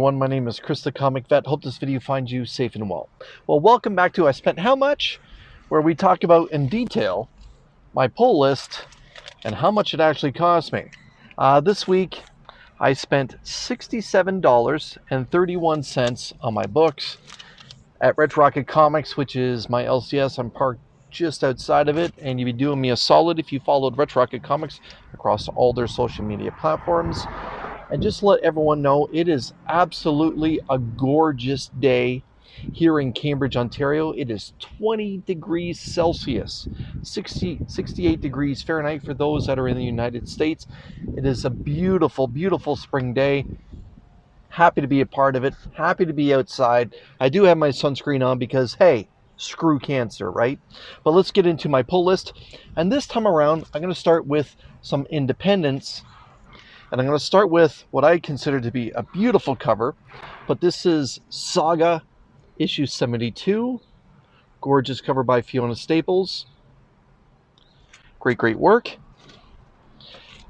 everyone, my name is Chris the Comic Vet. Hope this video finds you safe and well. Well, welcome back to I Spent How Much, where we talk about in detail my pull list and how much it actually cost me. This week I spent $67.31 on my books at Red Rocket Comics, which is my LCS. I'm parked just outside of it, and you'd be doing me a solid if you followed Red Rocket Comics across all their social media platforms. And just let everyone know, it is absolutely a gorgeous day here in Cambridge, Ontario. It is 20 degrees Celsius, 68 degrees Fahrenheit for those that are in the United States. It is a beautiful, beautiful spring day. Happy to be a part of it. Happy to be outside. I do have my sunscreen on because, hey, screw cancer, right? But let's get into my pull list. And this time around, I'm going to start with some independents. And I'm going to start with what I consider to be a beautiful cover. But this is Saga issue 72. Gorgeous cover by Fiona Staples. Great, great work.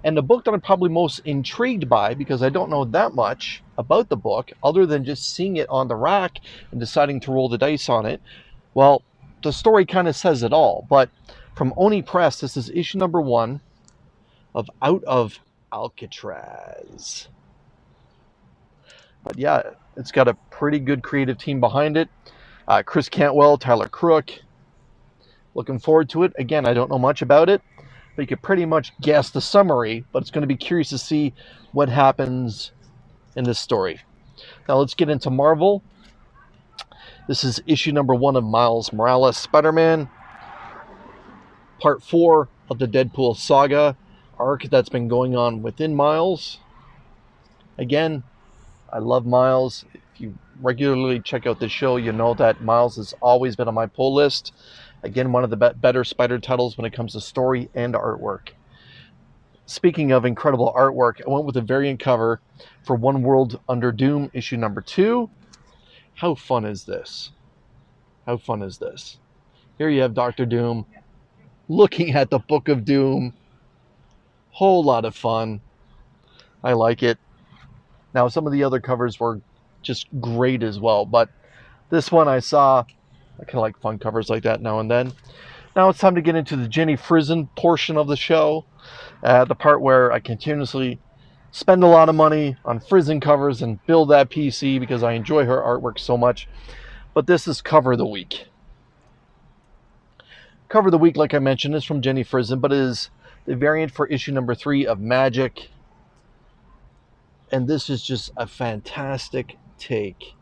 And the book that I'm probably most intrigued by, because I don't know that much about the book, other than just seeing it on the rack and deciding to roll the dice on it. Well, the story kind of says it all. But from Oni Press, this is issue number 1 of Out of Alcatraz. But yeah, it's got a pretty good creative team behind it. Chris Cantwell, Tyler Crook. Looking forward to it. Again, I don't know much about it, but you could pretty much guess the summary, but it's going to be curious to see what happens in this story. Now let's get into Marvel. This is issue number 1 of Miles Morales Spider-Man, part 4 of the Deadpool saga arc that's been going on within Miles. Again, I love Miles. If you regularly check out the show, you know that Miles has always been on my pull list. Again, one of the better Spider titles when it comes to story and artwork. Speaking of incredible artwork, I went with a variant cover for One World Under Doom, issue number 2. How fun is this? How fun is this? Here you have Dr. Doom looking at the Book of Doom. Whole lot of fun. I like it. Now, some of the other covers were just great as well, but this one I saw, I kind of like fun covers like that now and then. Now it's time to get into the Jenny Frison portion of the show, the part where I continuously spend a lot of money on Frison covers and build that PC because I enjoy her artwork so much. But this is Cover of the Week. Cover of the Week, like I mentioned, is from Jenny Frison, but it is the variant for issue number 3 of Magic. And this is just a fantastic take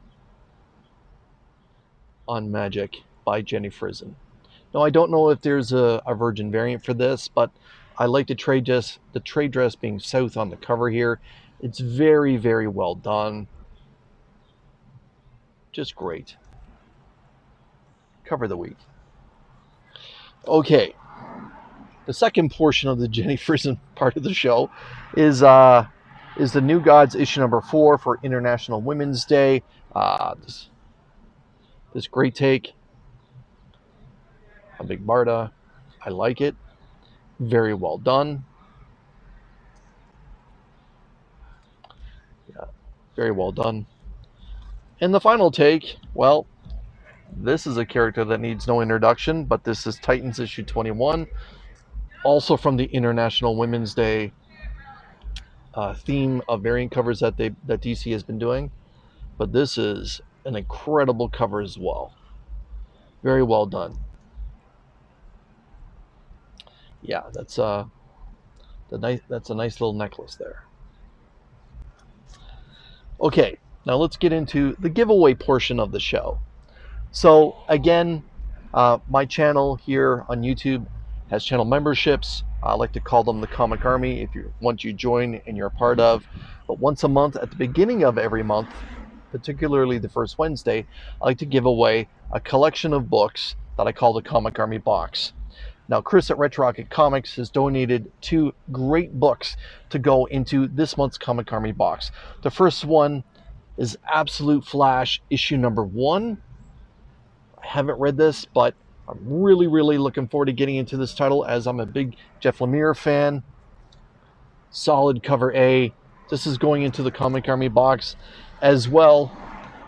on Magic by Jenny Frison. Now, I don't know if there's a Virgin variant for this, but I like the trade dress being south on the cover here. It's very, very well done. Just great. Cover of the Week. Okay. The second portion of the Jenny Frison part of the show is the New Gods issue number 4 for International Women's Day. This great take. A big Barda. I like it. Very well done. Yeah, very well done. And the final take, well, this is a character that needs no introduction, but this is Titans issue 21. Also from the International Women's Day theme of variant covers that DC has been doing. But this is an incredible cover as well. Very well done. Yeah, that's a nice little necklace there. Okay, now let's get into the giveaway portion of the show. So again, my channel here on YouTube has channel memberships. I like to call them the Comic Army once you join and you're a part of. But once a month, at the beginning of every month, particularly the first Wednesday, I like to give away a collection of books that I call the Comic Army box. Now, Chris at Red Rocket Comics has donated 2 great books to go into this month's Comic Army box. The first one is Absolute Flash issue number 1. I haven't read this, but I'm really, really looking forward to getting into this title as I'm a big Jeff Lemire fan. Solid cover A, This is going into the Comic Army box, as well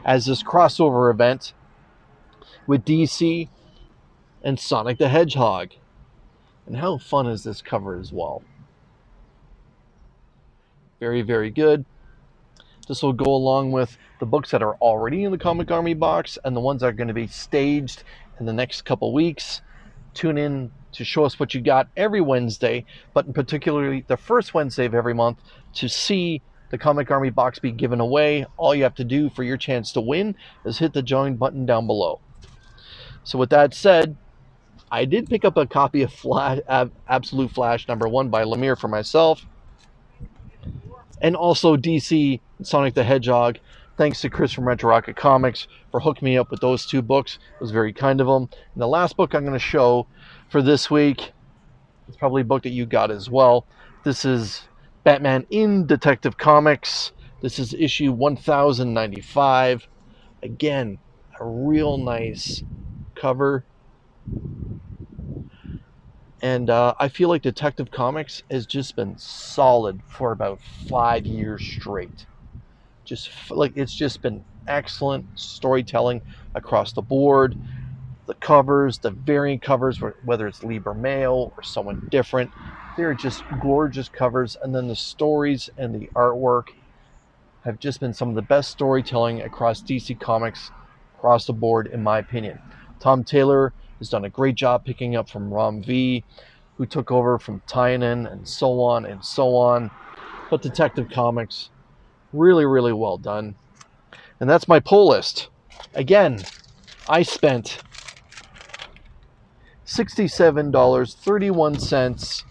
as this crossover event with DC and Sonic the Hedgehog. And how fun is this cover as well? Very, very good. This will go along with the books that are already in the Comic Army box and the ones that are going to be staged in the next couple weeks. Tune in to Show Us What You Got every Wednesday, but in particularly the first Wednesday of every month, to see the Comic Army box be given away. All you have to do for your chance to win is hit the join button down below. So with that said, I did pick up a copy of Absolute Flash #1 by Lemire for myself, and also DC and Sonic the Hedgehog. Thanks to Chris from Retro Rocket Comics for hooking me up with those two books. It was very kind of him. And the last book I'm going to show for this week, it's probably a book that you got as well. This is Batman in Detective Comics. This is issue 1095. Again, a real nice cover. And I feel like Detective Comics has just been solid for about 5 years straight. It's just been excellent storytelling across the board. The covers, the variant covers, whether it's Liber Mail or someone different, they're just gorgeous covers. And then the stories and the artwork have just been some of the best storytelling across DC Comics across the board, in my opinion. Tom Taylor has done a great job picking up from Ram V, who took over from Tynion, and so on and so on. But Detective Comics, really, really well done. And that's my pull list. Again, I spent $67.31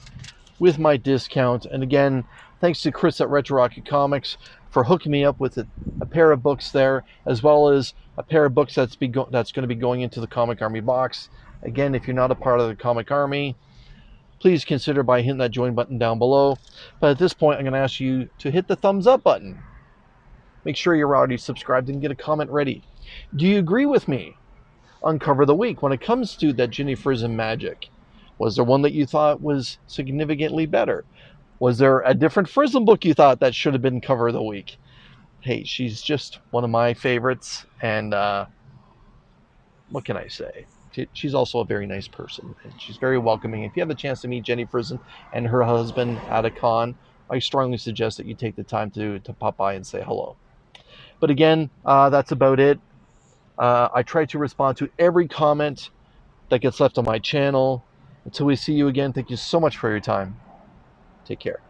with my discount. And again, thanks to Chris at Retro Rocket Comics for hooking me up with a pair of books there, as well as a pair of books that's going to be going into the Comic Army box. Again, if you're not a part of the Comic Army, please consider by hitting that join button down below. But at this point, I'm going to ask you to hit the thumbs up button. Make sure you're already subscribed and get a comment ready. Do you agree with me on Cover of the Week when it comes to that Ginny Frizen magic? Was there one that you thought was significantly better? Was there a different Frizen book you thought that should have been Cover of the Week? Hey, she's just one of my favorites, and what can I say? She's also a very nice person, and she's very welcoming. If you have the chance to meet Jenny Frizen and her husband at a con, I strongly suggest that you take the time to pop by and say hello. But again, that's about it. I try to respond to every comment that gets left on my channel. Until we see you again, thank you so much for your time. Take care.